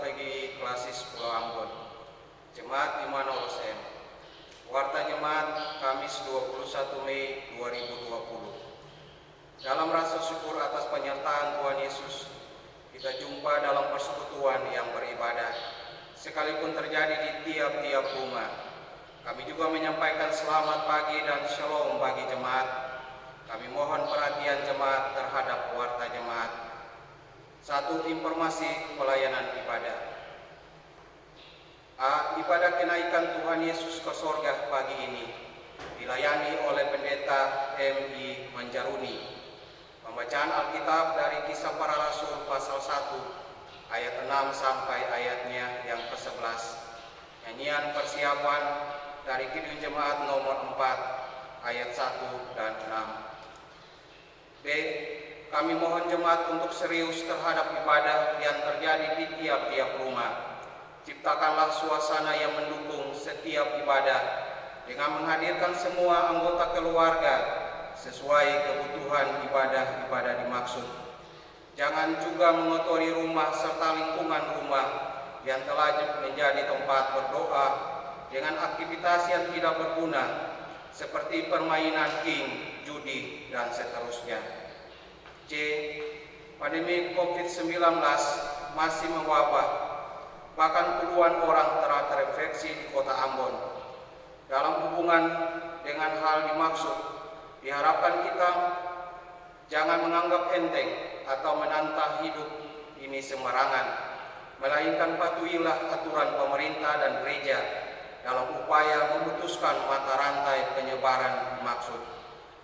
PGI Klasis Pulau Ambon, Jemaat Immanuel SM. Warta Jemaat Kamis 21 Mei 2020. Dalam rasa syukur atas penyertaan Tuhan Yesus, kita jumpa dalam persekutuan yang beribadah, sekalipun terjadi di tiap-tiap rumah. Kami juga menyampaikan selamat pagi dan shalom bagi jemaat. Kami mohon perhatian jemaat terhadap warta jemaat. Satu, informasi pelayanan ibadah. Ibadah kenaikan Tuhan Yesus ke sorga pagi ini dilayani oleh Pendeta M.I. Manjaruni. Pembacaan Alkitab dari Kisah Para Rasul pasal 1 ayat 6 sampai ayatnya yang ke-11. Nyanyian persiapan dari Kidung Jemaat nomor 4 ayat 1 dan 6. B. Kami mohon jemaat untuk serius terhadap ibadah yang terjadi di tiap-tiap rumah. Ciptakanlah suasana yang mendukung setiap ibadah dengan menghadirkan semua anggota keluarga sesuai kebutuhan ibadah-ibadah dimaksud. Jangan juga mengotori rumah serta lingkungan rumah yang telah menjadi tempat berdoa dengan aktivitas yang tidak berguna seperti permainan king, judi, dan seterusnya. C. Pandemi COVID-19 masih mewabah, bahkan puluhan orang telah terinfeksi di kota Ambon. Dalam hubungan dengan hal dimaksud, diharapkan kita jangan menganggap enteng atau menantang hidup ini sembarangan, melainkan patuhilah aturan pemerintah dan gereja dalam upaya memutuskan mata rantai penyebaran dimaksud.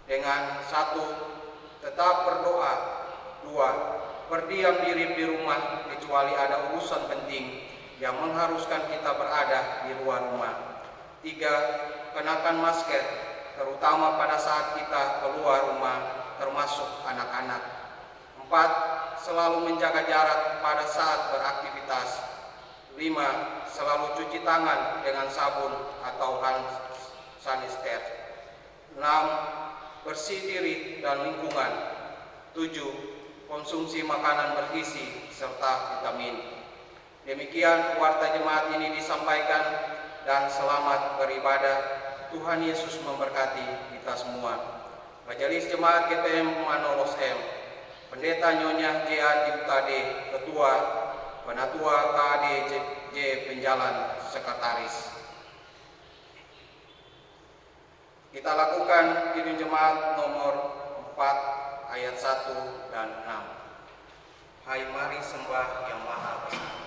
Dengan 1. Tetap berdoa. 2. Berdiam diri di rumah kecuali ada urusan penting yang mengharuskan kita berada di luar rumah. 3. Kenakan masker, terutama pada saat kita keluar rumah, termasuk anak-anak. 4. Selalu menjaga jarak pada saat beraktivitas. 5. Selalu cuci tangan dengan sabun atau hand sanitizer. 6. Bersih diri dan lingkungan. 7. Konsumsi makanan bergizi serta vitamin. Demikian warta jemaat ini disampaikan, dan selamat beribadah. Tuhan Yesus memberkati kita semua. Majelis Jemaat GPM Immanuel SM, Pendeta Nyonya J.A. Dimtade, Ketua, Penatua KAD J. Penjalan, Sekretaris. Kita lakukan Kidung Jemaat nomor 4 ayat 1 dan 6. Hai mari sembah yang maha besar.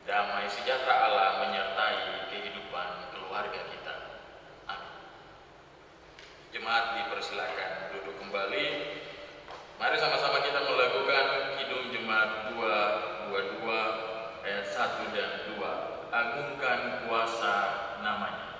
Damai sejahtera Allah menyertai kehidupan keluarga kita. jemaat dipersilakan duduk kembali. Mari sama-sama kita melakukan Kidung Jemaat 222 ayat 1 dan 2. Agungkan kuasa namanya.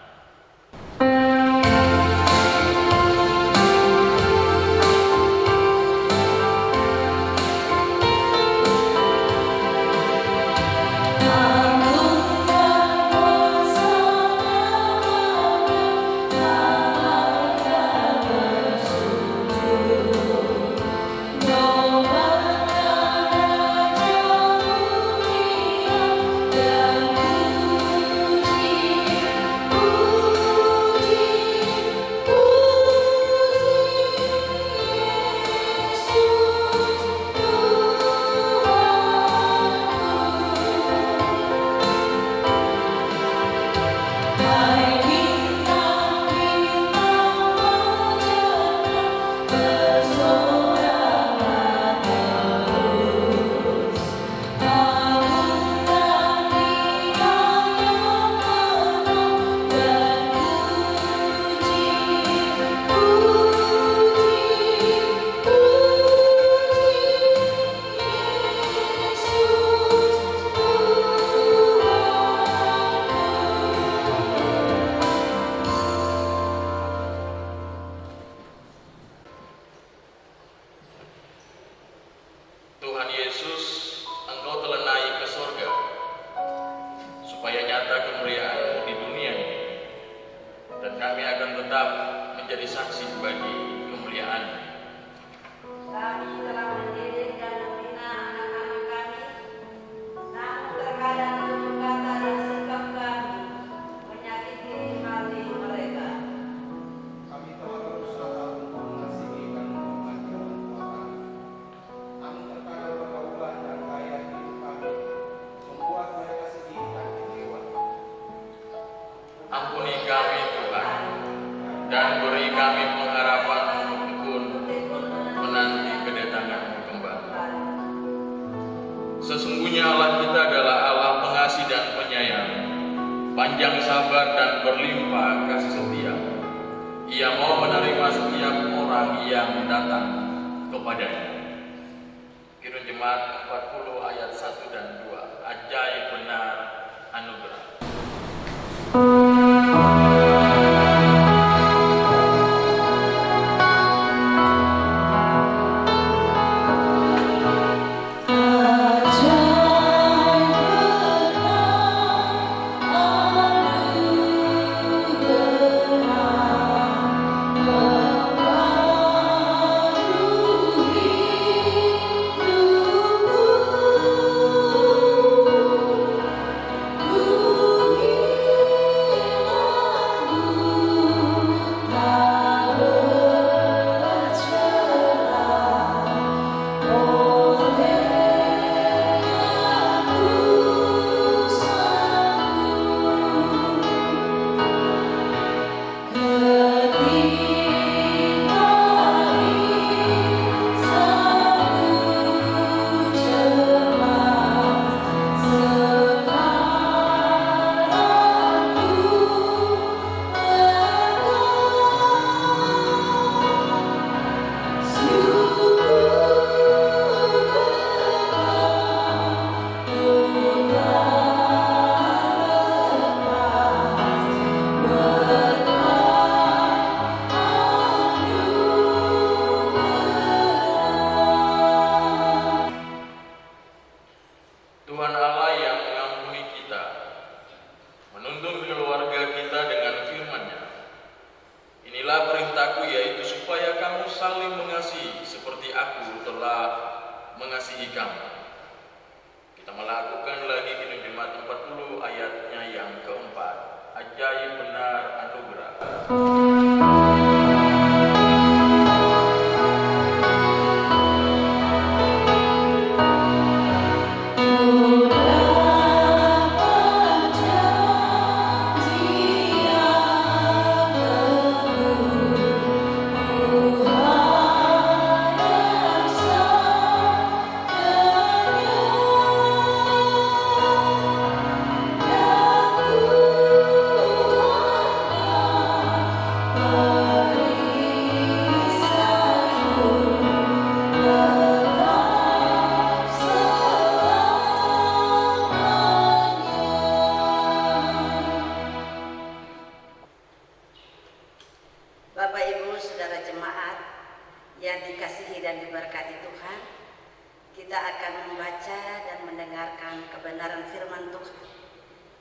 Tuhan Yesus, Engkau telah naik ke surga supaya nyata kemuliaan-Mu di dunia ini, dan kami akan tetap menjadi saksi bagi kemuliaan-Mu. Kami telah mendidik dan membina anak-anak kami, namun terkadang tutur kata dan sikap kami menyakiti hati mereka. Kami telah berusaha untuk mengasihi dan menghormati orang tua kami, namun terkadang pergaulan dan gaya hidup kami membuat mereka sedih dan kecewa. Ampuni kami Tuhan, dan beri kami pengharapan untuk tekun menanti kedatangan-Mu kembali. Sesungguhnya Allah kita adalah Allah pengasih dan penyayang, panjang sabar dan berlimpah kasih setia. Ia mau menerima setiap orang yang datang kepadanya. Kidung Jemaat 40 ayat 1 dan 2. Ajaib benar anugerah. Tuhan Allah yang mengampuni kita, menuntun keluarga kita dengan firman-Nya. Inilah perintahku, yaitu supaya kamu saling mengasihi seperti aku telah mengasihi kamu. Kita melakukan lagi Kidung Jemaat 40 ayatnya yang keempat. Ajaib benar anugerah. Tuhan saudara jemaat yang dikasihi dan diberkati Tuhan, kita akan membaca dan mendengarkan kebenaran firman Tuhan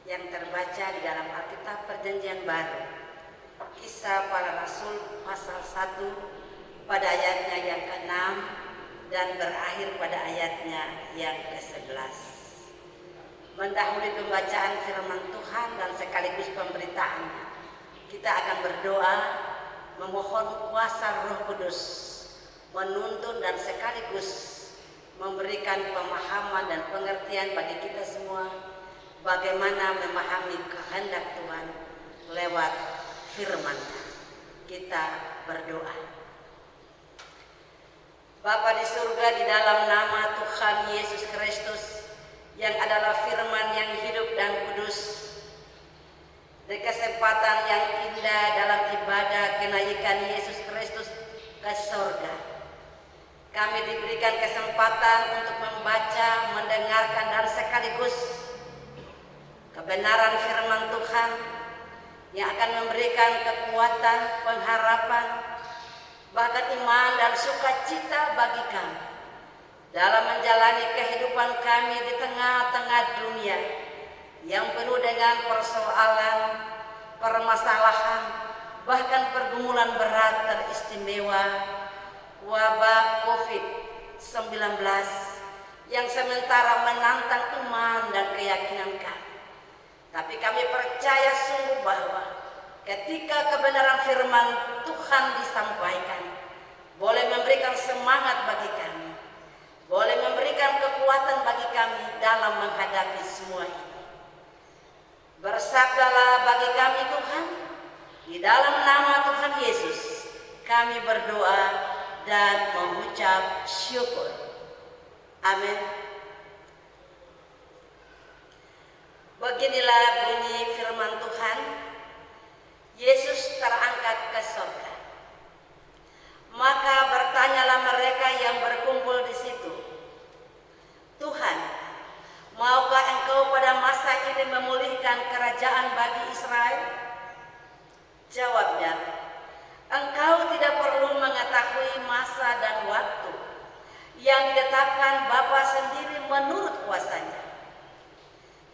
yang terbaca di dalam Alkitab Perjanjian Baru, Kisah Para Rasul pasal 1 pada ayatnya yang ke-6 dan berakhir pada ayatnya yang ke-11. Mendahului pembacaan firman Tuhan dan sekaligus pemberitaannya, kita akan berdoa memohon kuasa Roh Kudus menuntun dan sekaligus memberikan pemahaman dan pengertian bagi kita semua bagaimana memahami kehendak Tuhan lewat firman-Nya. Kita berdoa. Bapa di surga, di dalam nama Tuhan Yesus Kristus yang adalah firman yang hidup dan kudus, di kesempatan yang indah dalam ibadah kenaikan Yesus Kristus ke surga, kami diberikan kesempatan untuk membaca, mendengarkan dan sekaligus kebenaran firman Tuhan yang akan memberikan kekuatan, pengharapan, bahkan iman dan sukacita bagi kami dalam menjalani kehidupan kami di tengah-tengah dunia yang penuh dengan persoalan, permasalahan, bahkan pergumulan berat teristimewa wabah COVID-19 yang sementara menantang iman dan keyakinan kami. Tapi kami percaya sungguh bahwa ketika kebenaran firman Tuhan disampaikan, boleh memberikan semangat bagi kami, boleh memberikan kekuatan bagi kami dalam menghadapi semua ini. Bersabdalah bagi kami Tuhan, di dalam nama Tuhan Yesus kami berdoa dan mengucap syukur. Amin. Beginilah bunyi firman Tuhan. Yesus terangkat ke surga. Maka bertanyalah mereka yang berkumpul di situ, Tuhan, maukah Engkau pada masa ini memulihkan kerajaan bagi Israel? Jawabnya, Engkau tidak perlu mengetahui masa dan waktu yang ditetapkan Bapa sendiri menurut kuasanya.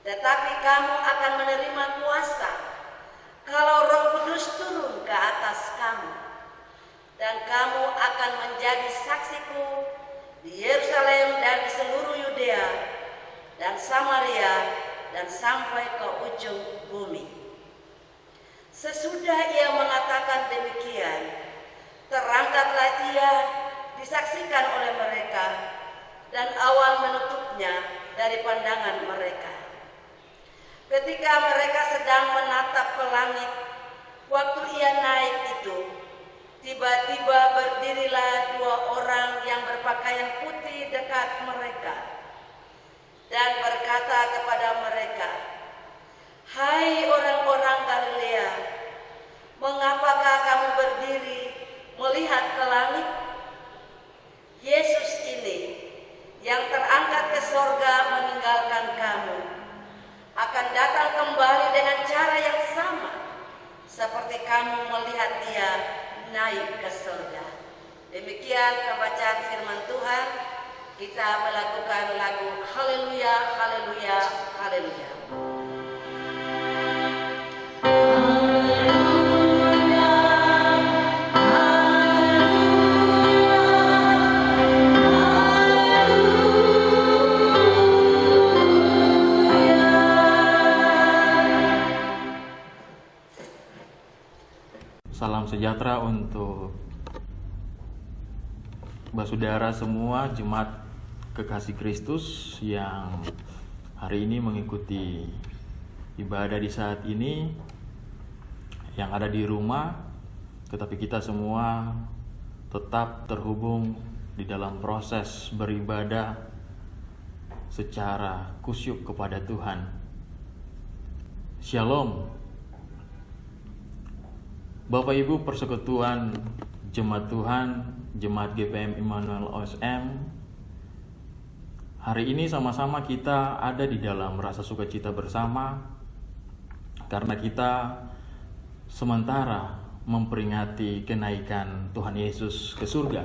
Tetapi kamu akan menerima kuasa kalau Roh Kudus turun ke atas kamu, dan kamu akan menjadi saksiku di Yerusalem dan di seluruh Yudea dan Samaria dan sampai ke ujung bumi. Sesudah ia mengatakan demikian, terangkatlah ia disaksikan oleh mereka, dan awan menutupnya dari pandangan mereka. Ketika mereka sedang menatap ke langit, waktu ia naik itu, tiba-tiba berdirilah 2 orang yang berpakaian putih dekat mereka, dan berkata kepada mereka, Hai orang-orang Galilea, mengapakah kamu berdiri melihat ke langit? Yesus ini yang terangkat ke sorga meninggalkan kamu akan datang kembali dengan cara yang sama seperti kamu melihat dia naik ke surga. Demikian pembacaan firman Tuhan. Kita melakukan lagu Haleluya, Haleluya, Haleluya. Salam sejahtera untuk saudara semua jemaat kekasih Kristus yang hari ini mengikuti ibadah di saat ini, yang ada di rumah, tetapi kita semua tetap terhubung di dalam proses beribadah secara kusyuk kepada Tuhan. Shalom. Bapak Ibu Persekutuan Jemaat Tuhan, Jemaat GPM Immanuel OSM, hari ini sama-sama kita ada di dalam rasa sukacita bersama karena kita sementara memperingati kenaikan Tuhan Yesus ke surga.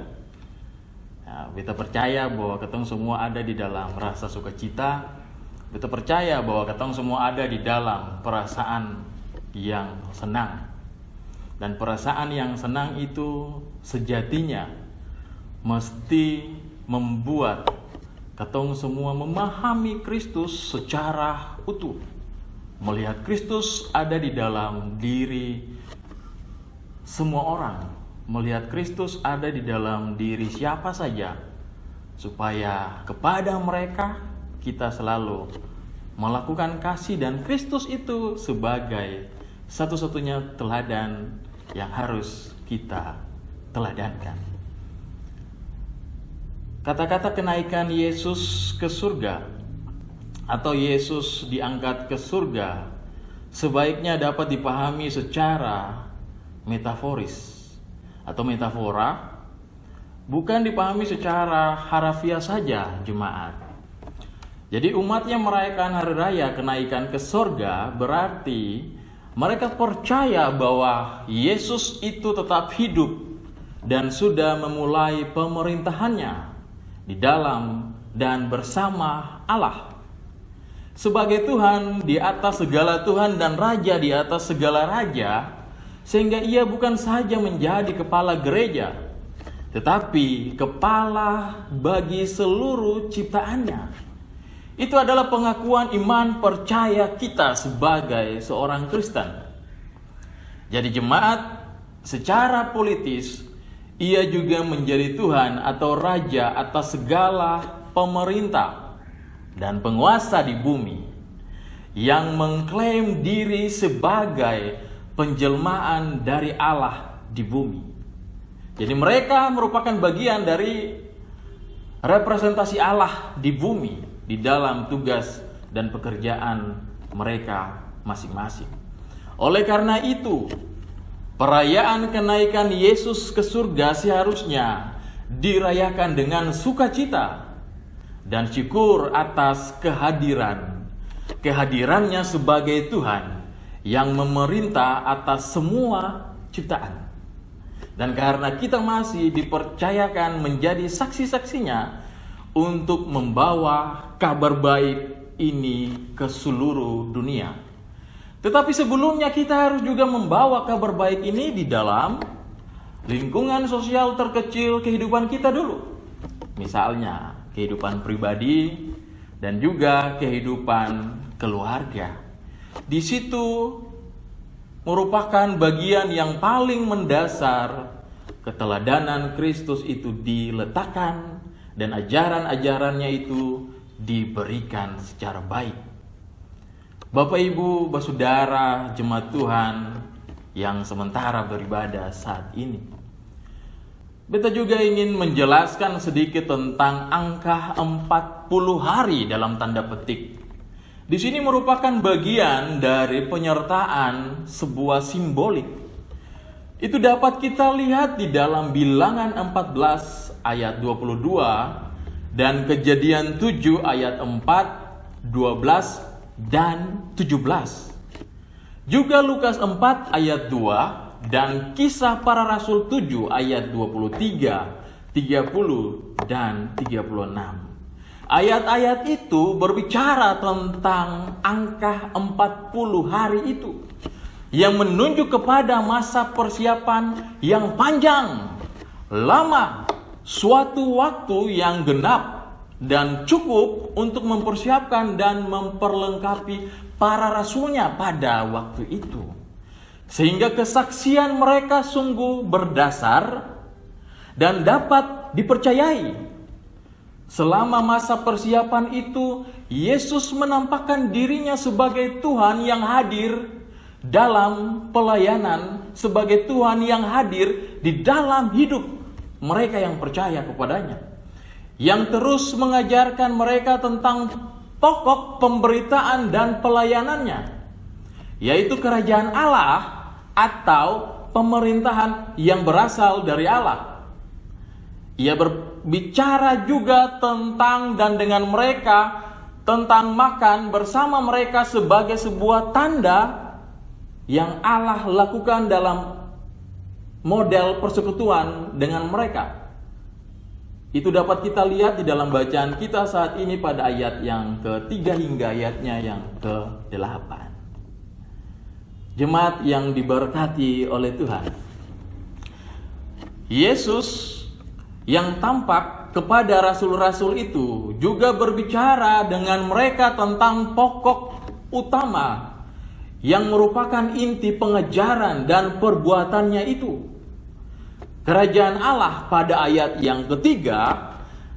Ya, kita percaya bahwa ketong semua ada di dalam rasa sukacita. Kita percaya bahwa ketong semua ada di dalam perasaan yang senang. Dan perasaan yang senang itu sejatinya mesti membuat ketong semua memahami Kristus secara utuh. Melihat Kristus ada di dalam diri semua orang. Melihat Kristus ada di dalam diri siapa saja. Supaya kepada mereka kita selalu melakukan kasih, dan Kristus itu sebagai satu-satunya teladan yang harus kita teladankan. Kata-kata kenaikan Yesus ke surga atau Yesus diangkat ke surga sebaiknya dapat dipahami secara metaforis atau metafora, bukan dipahami secara harafiah saja, jemaat. Jadi umat yang merayakan hari raya kenaikan ke surga berarti mereka percaya bahwa Yesus itu tetap hidup dan sudah memulai pemerintahannya di dalam dan bersama Allah. Sebagai Tuhan di atas segala Tuhan dan Raja di atas segala Raja, sehingga ia bukan saja menjadi kepala gereja, tetapi kepala bagi seluruh ciptaannya. Itu adalah pengakuan iman percaya kita sebagai seorang Kristen. Jadi jemaat, secara politis, ia juga menjadi Tuhan atau Raja atas segala pemerintah dan penguasa di bumi yang mengklaim diri sebagai penjelmaan dari Allah di bumi. Jadi mereka merupakan bagian dari representasi Allah di bumi di dalam tugas dan pekerjaan mereka masing-masing. Oleh karena itu, perayaan kenaikan Yesus ke surga seharusnya dirayakan dengan sukacita dan syukur atas kehadirannya sebagai Tuhan yang memerintah atas semua ciptaan. Dan karena kita masih dipercayakan menjadi saksi-saksinya untuk membawa kabar baik ini ke seluruh dunia. Tetapi sebelumnya kita harus juga membawa kabar baik ini di dalam lingkungan sosial terkecil kehidupan kita dulu. Misalnya kehidupan pribadi dan juga kehidupan keluarga. Di situ merupakan bagian yang paling mendasar keteladanan Kristus itu diletakkan dan ajaran-ajarannya itu diberikan secara baik. Bapak Ibu, Saudara, jemaat Tuhan yang sementara beribadah saat ini, beta juga ingin menjelaskan sedikit tentang angka 40 hari dalam tanda petik. Di sini merupakan bagian dari penyertaan sebuah simbolik. Itu dapat kita lihat di dalam Bilangan 14 ayat 22 dan Kejadian 7 ayat 4, 12 dan 17. Juga Lukas 4 ayat 2 dan Kisah Para Rasul 7 ayat 23, 30 dan 36. Ayat-ayat itu berbicara tentang angka 40 hari itu, yang menunjuk kepada masa persiapan yang panjang, lama, suatu waktu yang genap dan cukup untuk mempersiapkan dan memperlengkapi para rasulnya pada waktu itu. Sehingga kesaksian mereka sungguh berdasar dan dapat dipercayai. Selama masa persiapan itu, Yesus menampakkan dirinya sebagai Tuhan yang hadir dalam pelayanan, sebagai Tuhan yang hadir di dalam hidup mereka yang percaya kepadanya, yang terus mengajarkan mereka tentang pokok pemberitaan dan pelayanannya, yaitu kerajaan Allah atau pemerintahan yang berasal dari Allah. Ia berbicara juga tentang dan dengan mereka tentang makan bersama mereka sebagai sebuah tanda yang Allah lakukan dalam model persekutuan dengan mereka. Itu dapat kita lihat di dalam bacaan kita saat ini pada ayat yang ke-3 hingga ayatnya yang ke-8. Jemaat yang diberkati oleh Tuhan, Yesus yang tampak kepada rasul-rasul itu juga berbicara dengan mereka tentang pokok utama yang merupakan inti pengejaran dan perbuatannya itu, kerajaan Allah pada ayat yang ketiga.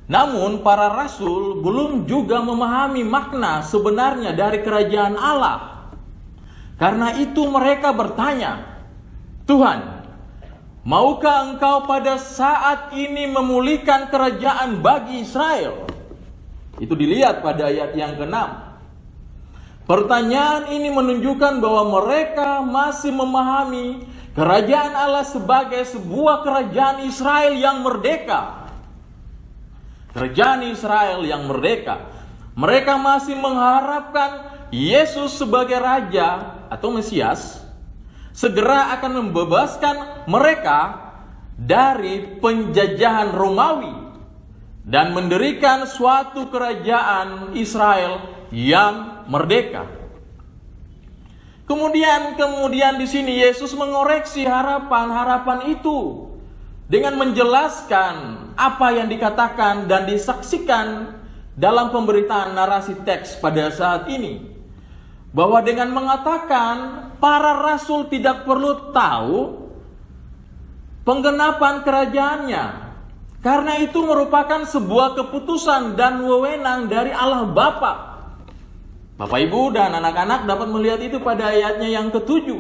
Namun para rasul belum juga memahami makna sebenarnya dari kerajaan Allah. Karena itu mereka bertanya, "Tuhan, maukah Engkau pada saat ini memulihkan kerajaan bagi Israel?" Itu dilihat pada ayat yang ke-6. Pertanyaan ini menunjukkan bahwa mereka masih memahami kerajaan Allah sebagai sebuah kerajaan Israel yang merdeka. Kerajaan Israel yang merdeka. Mereka masih mengharapkan Yesus sebagai Raja atau Mesias segera akan membebaskan mereka dari penjajahan Romawi dan mendirikan suatu kerajaan Israel yang merdeka. Kemudian di sini Yesus mengoreksi harapan-harapan itu dengan menjelaskan apa yang dikatakan dan disaksikan dalam pemberitaan narasi teks pada saat ini. Bahwa dengan mengatakan para rasul tidak perlu tahu penggenapan kerajaannya, karena itu merupakan sebuah keputusan dan wewenang dari Allah Bapa. Bapak, Ibu, dan anak-anak dapat melihat itu pada ayatnya yang ke-7.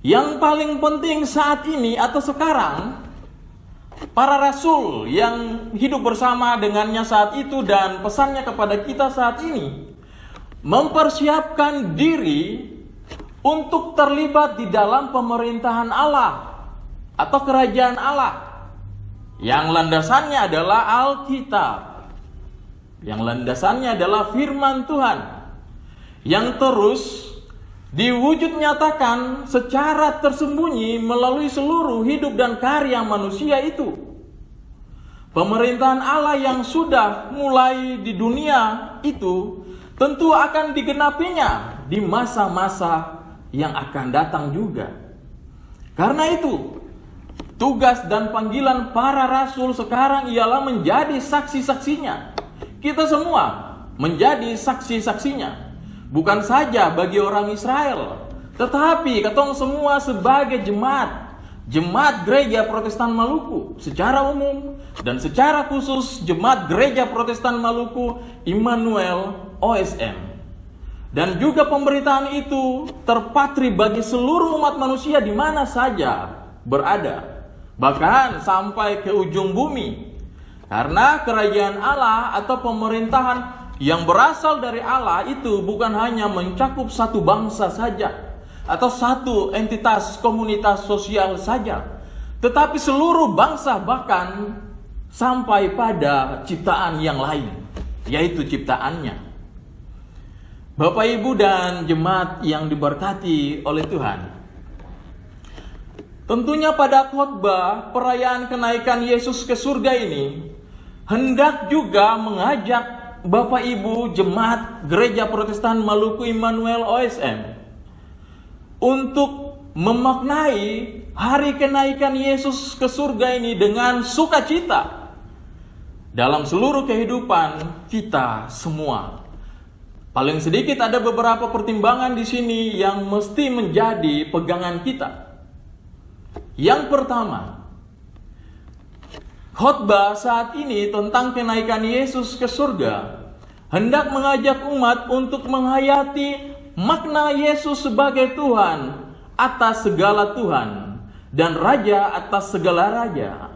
Yang paling penting saat ini atau sekarang, para rasul yang hidup bersama dengannya saat itu dan pesannya kepada kita saat ini, mempersiapkan diri untuk terlibat di dalam pemerintahan Allah atau kerajaan Allah yang landasannya adalah Alkitab. Yang landasannya adalah firman Tuhan yang terus diwujud nyatakan secara tersembunyi melalui seluruh hidup dan karya manusia itu. Pemerintahan Allah yang sudah mulai di dunia itu tentu akan digenapinya di masa-masa yang akan datang juga. Karena itu, tugas dan panggilan para rasul sekarang ialah menjadi saksi-saksinya. Kita semua menjadi saksi-saksinya. Bukan saja bagi orang Israel, tetapi ketong semua sebagai jemaat Gereja Protestan Maluku secara umum dan secara khusus Jemaat Gereja Protestan Maluku Immanuel OSM. Dan juga pemberitaan itu terpatri bagi seluruh umat manusia di mana saja berada, bahkan sampai ke ujung bumi. Karena kerajaan Allah atau pemerintahan yang berasal dari Allah itu bukan hanya mencakup satu bangsa saja atau satu entitas komunitas sosial saja, tetapi seluruh bangsa, bahkan sampai pada ciptaan yang lain, yaitu ciptaannya. Bapak, Ibu, dan jemaat yang diberkati oleh Tuhan, tentunya pada khotbah perayaan kenaikan Yesus ke surga ini hendak juga mengajak Bapak Ibu jemaat Gereja Protestan Maluku Immanuel OSM untuk memaknai hari kenaikan Yesus ke surga ini dengan sukacita dalam seluruh kehidupan kita semua. Paling sedikit ada beberapa pertimbangan di sini yang mesti menjadi pegangan kita. Yang pertama, khotbah saat ini tentang kenaikan Yesus ke surga hendak mengajak umat untuk menghayati makna Yesus sebagai Tuhan atas segala Tuhan dan Raja atas segala Raja.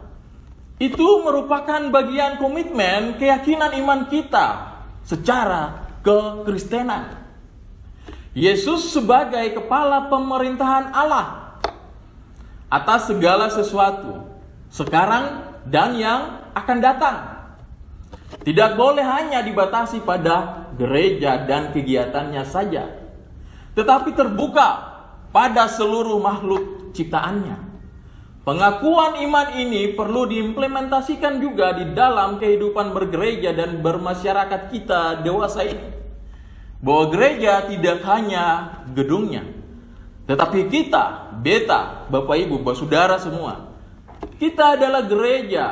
Itu merupakan bagian komitmen keyakinan iman kita secara kekristenan. Yesus sebagai kepala pemerintahan Allah atas segala sesuatu sekarang dan yang akan datang. Tidak boleh hanya dibatasi pada gereja dan kegiatannya saja, tetapi terbuka pada seluruh makhluk ciptaannya. Pengakuan iman ini perlu diimplementasikan juga di dalam kehidupan bergereja dan bermasyarakat kita dewasa ini. Bahwa gereja tidak hanya gedungnya, tetapi kita, beta, Bapak Ibu, saudara semua, kita adalah gereja.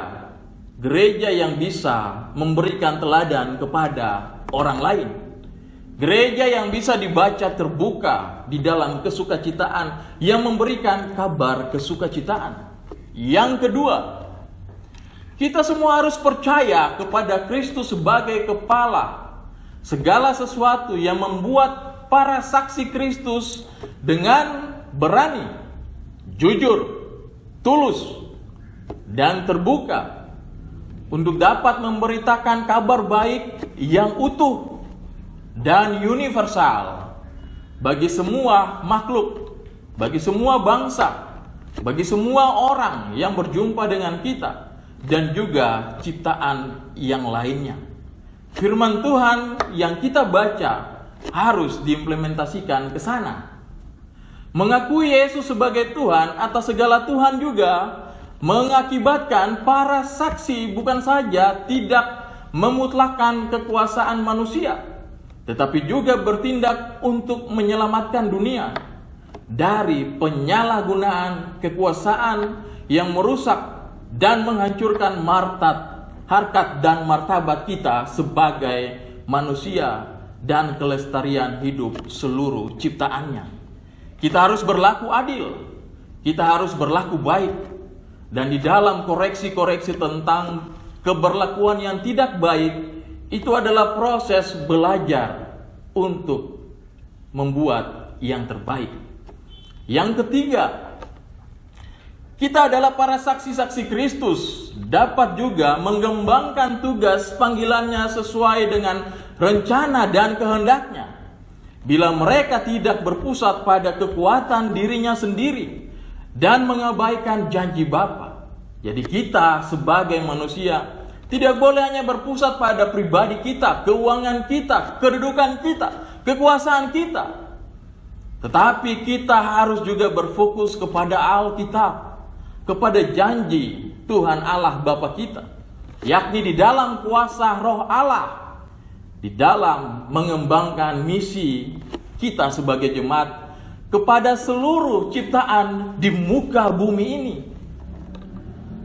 Gereja yang bisa memberikan teladan kepada orang lain. Gereja yang bisa dibaca terbuka di dalam kesukacitaan, yang memberikan kabar kesukacitaan. Yang kedua, kita semua harus percaya kepada Kristus sebagai kepala. Segala sesuatu yang membuat para saksi Kristus dengan berani, jujur, tulus, dan terbuka untuk dapat memberitakan kabar baik yang utuh dan universal bagi semua makhluk, bagi semua bangsa, bagi semua orang yang berjumpa dengan kita, dan juga ciptaan yang lainnya. Firman Tuhan yang kita baca harus diimplementasikan ke sana. Mengakui Yesus sebagai Tuhan atas segala Tuhan juga mengakibatkan para saksi bukan saja tidak memutlakkan kekuasaan manusia, tetapi juga bertindak untuk menyelamatkan dunia dari penyalahgunaan kekuasaan yang merusak dan menghancurkan harkat dan martabat kita sebagai manusia dan kelestarian hidup seluruh ciptaannya. Kita harus berlaku adil, kita harus berlaku baik, dan di dalam koreksi-koreksi tentang keberlakuan yang tidak baik, itu adalah proses belajar untuk membuat yang terbaik. Yang ketiga, kita adalah para saksi-saksi Kristus, dapat juga mengembangkan tugas panggilannya sesuai dengan rencana dan kehendaknya. Bila mereka tidak berpusat pada kekuatan dirinya sendiri dan mengabaikan janji Bapa. Jadi kita sebagai manusia tidak boleh hanya berpusat pada pribadi kita, keuangan kita, kedudukan kita, kekuasaan kita. Tetapi kita harus juga berfokus kepada Alkitab, kepada janji Tuhan Allah Bapa kita, yakni di dalam kuasa Roh Allah, di dalam mengembangkan misi kita sebagai jemaat kepada seluruh ciptaan di muka bumi ini.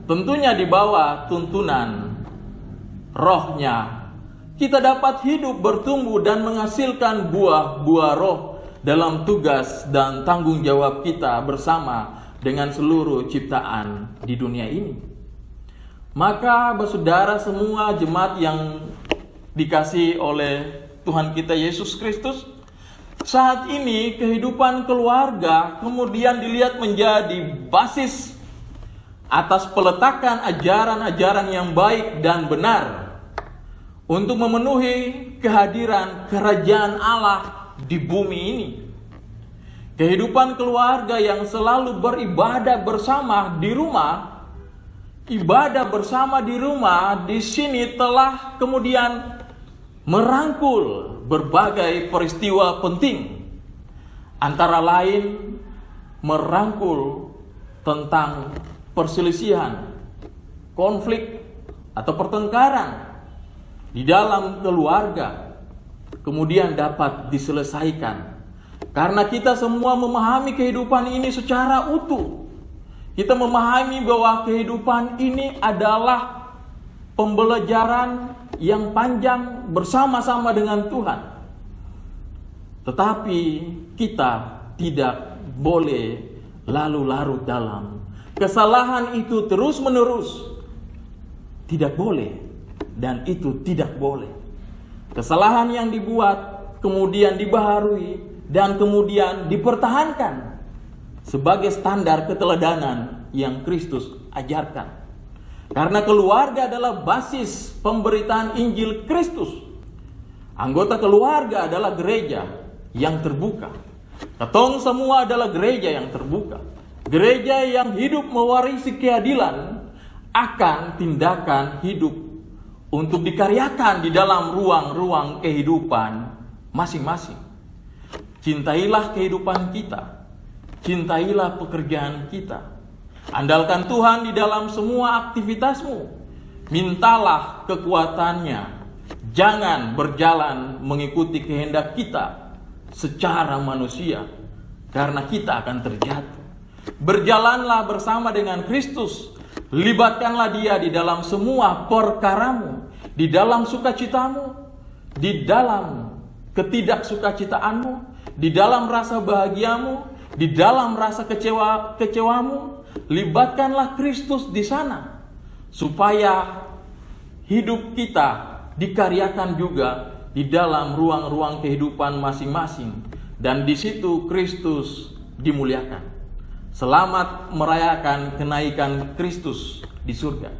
Tentunya di bawah tuntunan Rohnya, kita dapat hidup, bertumbuh, dan menghasilkan buah-buah Roh dalam tugas dan tanggung jawab kita bersama dengan seluruh ciptaan di dunia ini. Maka bersaudara semua jemaat yang dikasihi oleh Tuhan kita Yesus Kristus, saat ini kehidupan keluarga kemudian dilihat menjadi basis atas peletakan ajaran-ajaran yang baik dan benar untuk memenuhi kehadiran kerajaan Allah di bumi ini. Kehidupan keluarga yang selalu beribadah bersama di rumah, ibadah bersama di rumah di sini telah kemudian merangkul berbagai peristiwa penting, antara lain merangkul tentang perselisihan, konflik atau pertengkaran di dalam keluarga kemudian dapat diselesaikan. Karena kita semua memahami kehidupan ini secara utuh. Kita memahami bahwa kehidupan ini adalah pembelajaran yang panjang bersama-sama dengan Tuhan. Tetapi kita tidak boleh lalu larut dalam kesalahan itu terus-menerus. Tidak boleh, dan itu tidak boleh. Kesalahan yang dibuat kemudian dibaharui dan kemudian dipertahankan sebagai standar keteladanan yang Kristus ajarkan. Karena keluarga adalah basis pemberitaan Injil Kristus. Anggota keluarga adalah gereja yang terbuka. Ketong semua adalah gereja yang terbuka. Gereja yang hidup mewarisi keadilan akan tindakan hidup untuk dikaryakan di dalam ruang-ruang kehidupan masing-masing. Cintailah kehidupan kita. Cintailah pekerjaan kita. Andalkan Tuhan di dalam semua aktivitasmu. Mintalah kekuatannya. Jangan berjalan mengikuti kehendak kita secara manusia, karena kita akan terjatuh. Berjalanlah bersama dengan Kristus. Libatkanlah Dia di dalam semua perkaramu, di dalam sukacitamu, di dalam ketidaksukacitaanmu, di dalam rasa bahagiamu, di dalam rasa kecewamu. Libatkanlah Kristus di sana, supaya hidup kita dikaryakan juga di dalam ruang-ruang kehidupan masing-masing, dan di situ Kristus dimuliakan. Selamat merayakan kenaikan Kristus di surga.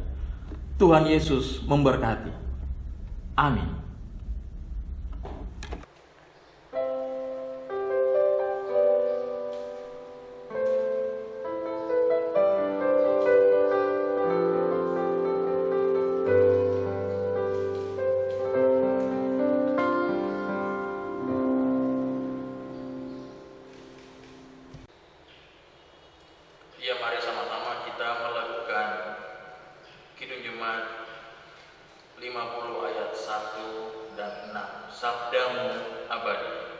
Tuhan Yesus memberkati. Amin. Ya, mari sama-sama kita melakukan Kidung Jemaat 50 ayat 1 dan 6. Sabdamu abadi.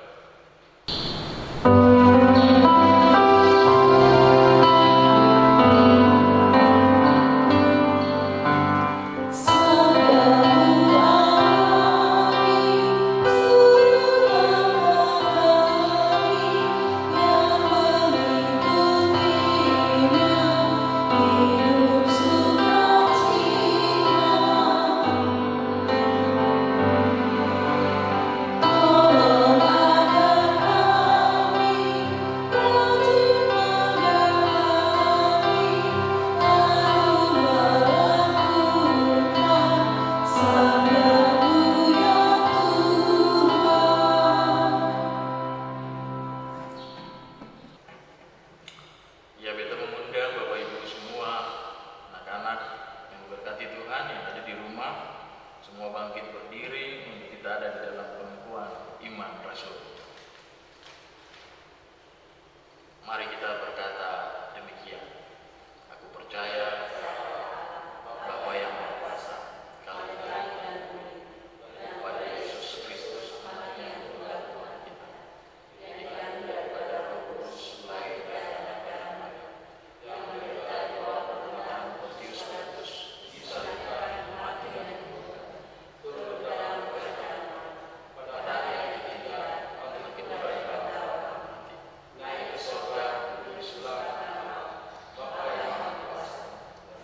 Ya, beta mengundang Bapak Ibu semua, anak-anak yang berkati Tuhan yang ada di rumah, semua bangkit berdiri untuk kita ada di dalam pengakuan iman Rasul. Mari kita berkata demikian. Aku percaya Bapa yang Maha Kuasa, kalau kepada Yesus Kristus, Anaknya yang Tuhan kita, yang daripada Roh Kudus, lahir dari anak Maria, yang menderita di bawah pemerintahan Pontius Pilatus, disalibkan, mati dan dikuburkan, turun dalam keadaan pada hari yang ketiga, bangkit dari antara orang mati, naik ke surga, duduk di sebelah kanan Allah, Bapa yang Maha Kuasa,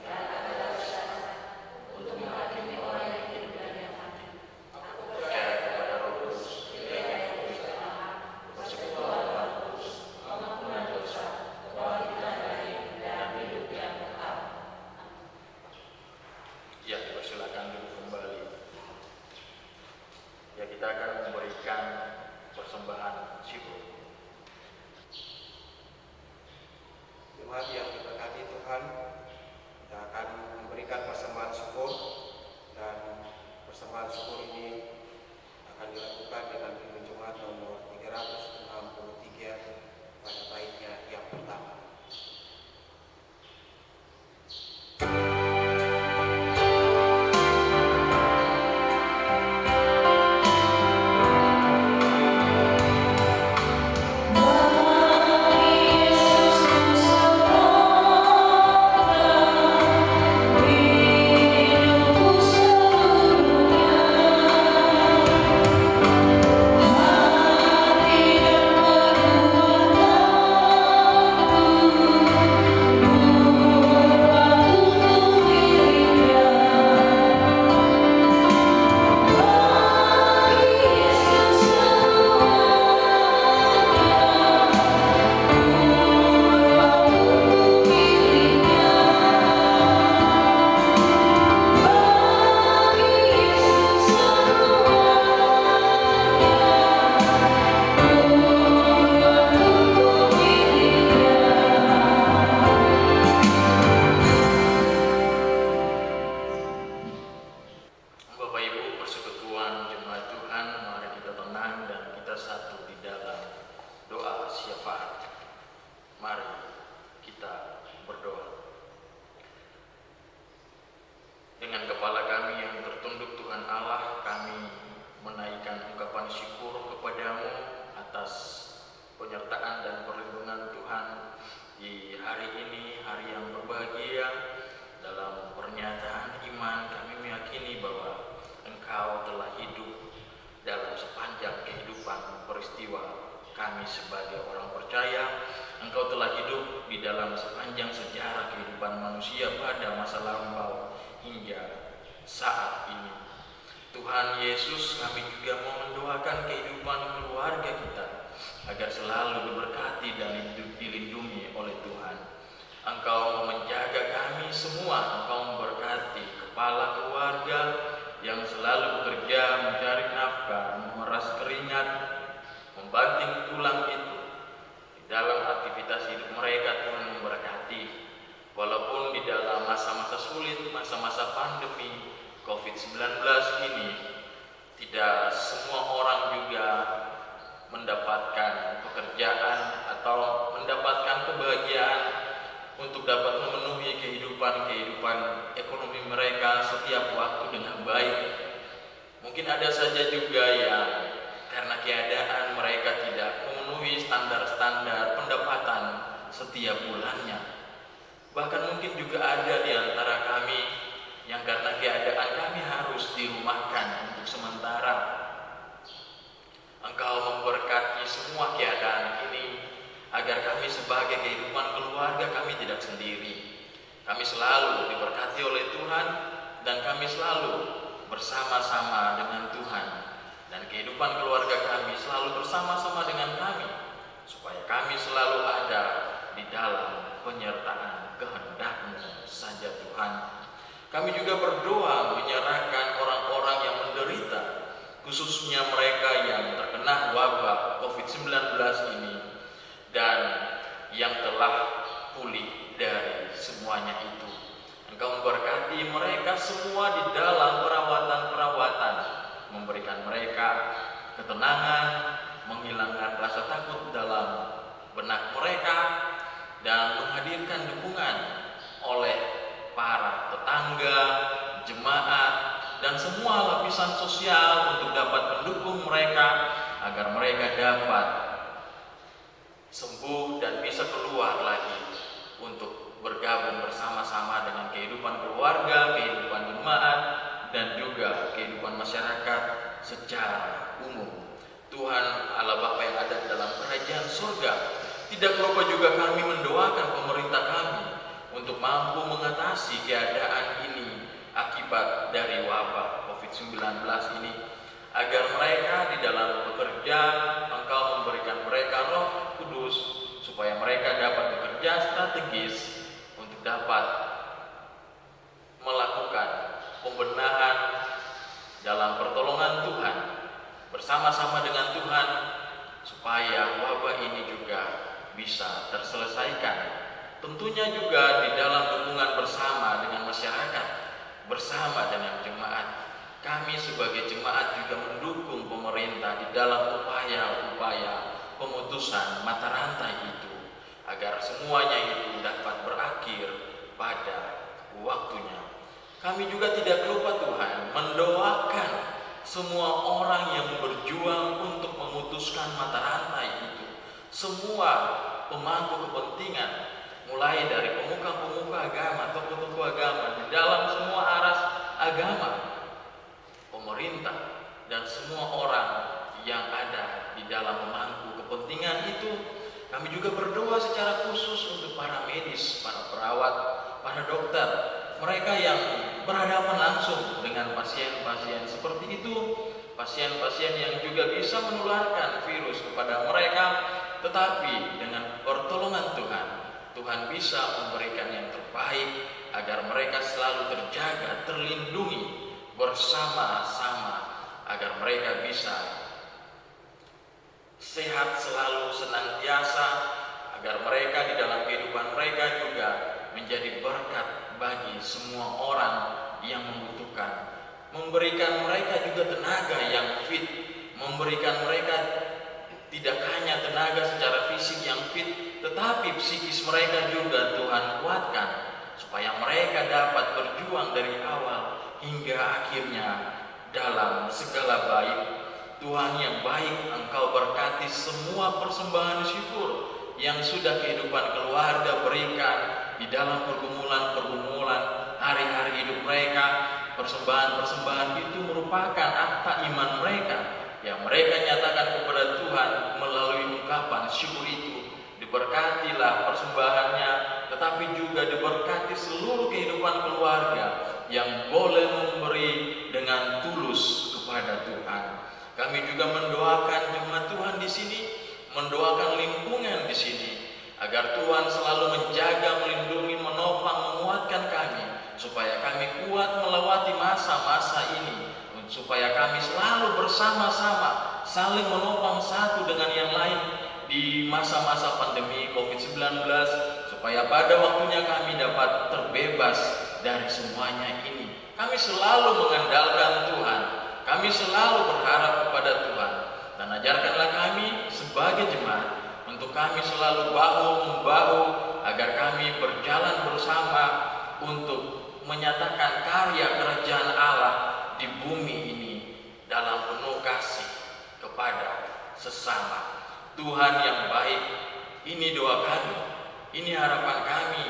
dan ada di sana untuk menghakimi orang yang hidup dan yang mati. Aku percaya kepada Roh Kudus, gereja yang Kristen, persekutuan Tuhan Kudus, pengampunan dosa, kebangkitan dari dan hidup yang kekal. Ya, dipersilakan duduk kembali. Ya, kita akan memberikan persembahan syukur. Jemaat yang diberkati Tuhan, kita akan memberikan persembahan syukur, dan persembahan syukur ini akan dilakukan dengan Kidung Jemaat nomor 363 pada baitnya yang pertama. Mati dan kita berdoa. Dengan kepala kami yang tertunduk Tuhan Allah, kami menaikkan ungkapan syukur kepadamu atas penyertaan dan perlindungan Tuhan di hari ini, hari yang berbahagia. Dalam pernyataan iman kami meyakini bahwa Engkau telah hidup dalam sepanjang kehidupan peristiwa kami sebagai orang percaya. Engkau telah hidup di dalam sepanjang sejarah kehidupan manusia pada masa lampau hingga saat ini. Tuhan Yesus, kami juga mau mendoakan kehidupan keluarga kita agar selalu diberkati dan dilindungi oleh Tuhan. Engkau menjaga kami semua, Engkau memberkati kepala keluarga yang selalu bekerja mencari nafkah, memeras keringat, membanting tulang itu di dalam aktivitas hidup mereka. Tuhan memberkati, walaupun di dalam masa-masa sulit, masa-masa pandemi COVID-19 ini, tidak semua orang juga mendapatkan pekerjaan atau mendapatkan kebahagiaan untuk dapat memenuhi kehidupan ekonomi mereka setiap waktu dengan baik. Mungkin ada saja juga yang karena keadaan mereka tidak memenuhi standar-standar pendapatan setiap bulannya. Bahkan mungkin juga ada di antara kami yang karena keadaan kami harus dirumahkan untuk sementara. Engkau memberkati semua keadaan ini agar kami sebagai kehidupan keluarga kami tidak sendiri. Kami selalu diberkati oleh Tuhan dan kami selalu bersama-sama dengan Tuhan, dan kehidupan keluarga kami selalu bersama-sama dengan kami, supaya kami selalu ada di dalam penyertaan kehendak-Mu saja Tuhan. Kami juga berdoa menyerahkan orang-orang yang menderita, khususnya mereka yang terkena wabah COVID-19 ini dan yang telah pulih dari semuanya itu. Engkau memberkati mereka semua di dalam perawatan-perawatan, memberikan mereka ketenangan, menghilangkan rasa takut dalam benak mereka, dan menghadirkan dukungan oleh para tetangga, jemaat, dan semua lapisan sosial untuk dapat mendukung mereka agar mereka dapat sembuh dan bisa keluar lagi untuk bergabung bersama-sama dengan kehidupan keluarga, kehidupan jemaat, dan juga kehidupan masyarakat secara umum. Tuhan Allah Bapa yang ada dalam kerajaan surga, tidak lupa juga kami mendoakan pemerintah kami untuk mampu mengatasi keadaan ini akibat dari wabah COVID-19 ini, agar mereka di dalam bekerja Engkau memberikan mereka Roh Kudus supaya mereka dapat bekerja strategis untuk dapat melakukan pembenahan dalam pertolongan Tuhan bersama-sama dengan Tuhan, supaya wabah ini juga bisa terselesaikan. Tentunya juga di dalam dukungan bersama dengan masyarakat, bersama dengan jemaat. Kami sebagai jemaat juga mendukung pemerintah di dalam upaya-upaya pemutusan mata rantai itu, agar semuanya itu dapat berakhir pada waktunya. Kami juga tidak lupa Tuhan mendoakan semua orang yang berjuang untuk memutuskan mata rantai itu, semua pemangku kepentingan, mulai dari pemuka-pemuka agama, tokoh-tokoh agama di dalam semua aras agama, pemerintah, dan semua orang yang ada di dalam pemangku kepentingan itu. Kami juga berdoa secara khusus untuk para medis, para perawat, para dokter, mereka yang berhadapan langsung dengan pasien-pasien seperti itu, pasien-pasien yang juga bisa menularkan virus kepada mereka, tetapi dengan pertolongan Tuhan, Tuhan bisa memberikan yang terbaik agar mereka selalu terjaga, terlindungi bersama-sama, agar mereka bisa sehat selalu senantiasa, agar mereka di dalam kehidupan mereka juga menjadi berkat bagi semua orang yang membutuhkan, memberikan mereka juga tenaga yang fit, memberikan mereka tidak hanya tenaga secara fisik yang fit, tetapi psikis mereka juga mereka dapat berjuang dari awal hingga akhirnya dalam segala baik. Tuhan yang baik, Engkau berkati semua persembahan syukur yang sudah kehidupan keluarga berikan di dalam pergumulan-pergumulan hari-hari hidup mereka. Persembahan-persembahan itu merupakan akta iman mereka yang mereka nyatakan kepada Tuhan melalui ungkapan syukur itu. Diberkatilah persembahannya, tetapi juga diberkati seluruh kehidupan keluarga yang boleh memberi dengan tulus kepada Tuhan. Kami juga mendoakan jemaat Tuhan di sini, mendoakan lingkungan di sini, agar Tuhan selalu menjaga, melindungi, menopang, menguatkan kami, supaya kami kuat melewati masa-masa ini, supaya kami selalu bersama-sama saling menopang satu dengan yang lain di masa-masa pandemi COVID-19, supaya pada waktunya kami dapat terbebas dari semuanya ini. Kami selalu mengandalkan Tuhan, kami selalu berharap kepada Tuhan, dan ajarkanlah kami sebagai jemaat untuk kami selalu bahu-membahu agar kami berjalan bersama untuk menyatakan karya kerajaan Allah di bumi ini dalam penuh kasih kepada sesama. Tuhan yang baik, ini doa kami, ini harapan kami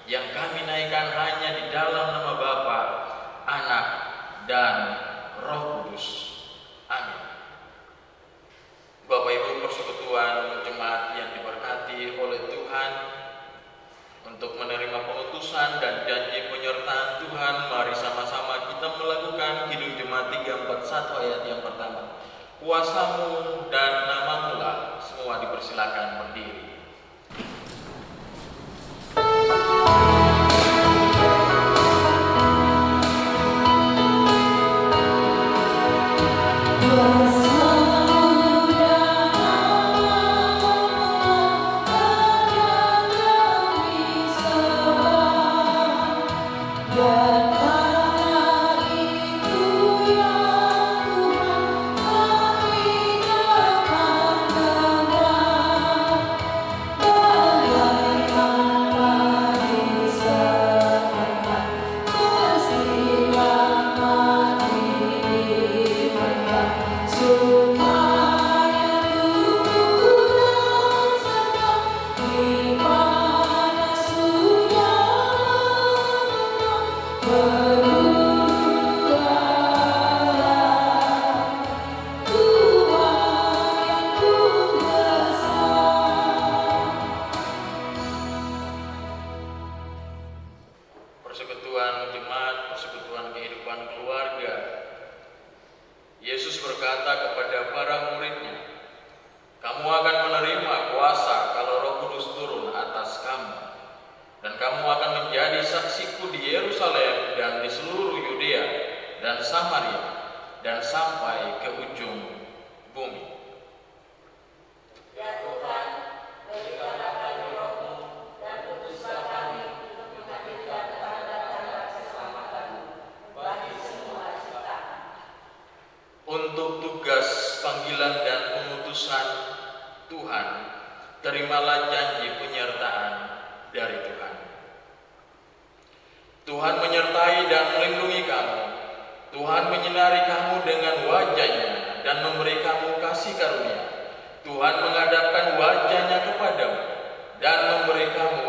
yang kami naikkan hanya di dalam nama Bapa, Anak, dan Roh Kudus. Amin. Bapak Ibu persekutuan jemaat yang diberkati oleh Tuhan, untuk menerima pengutusan dan janji penyertaan Tuhan, mari sama-sama kita melakukan Kidung Jemaat 341 ayat yang pertama. Kuasamu dan namamu lah, semua dipersilakan berdiri. Persekutuan jemaat, persekutuan kehidupan keluarga. Yesus berkata kepada para muridnya, kamu akan menerima kuasa kalau Roh Kudus turun atas kamu, dan kamu akan menjadi saksiku di Yerusalem dan di seluruh Yudea dan Samaria dan sampai ke ujung bumi. Ya Tuhan, berikanlah kami Roh-Mu dan putuslah kami untuk menghadirkan tanda-tanda keselamatan bagi semua ciptaan. Untuk tugas panggilan dan pengutusan Tuhan, terimalah janji penyertaan dari Tuhan. Tuhan menyertai dan melindungi kamu. Tuhan menyinari kamu dengan wajah-Nya dan memberi kamu kasih karunia. Tuhan menghadapkan wajah-Nya kepadamu dan memberi kamu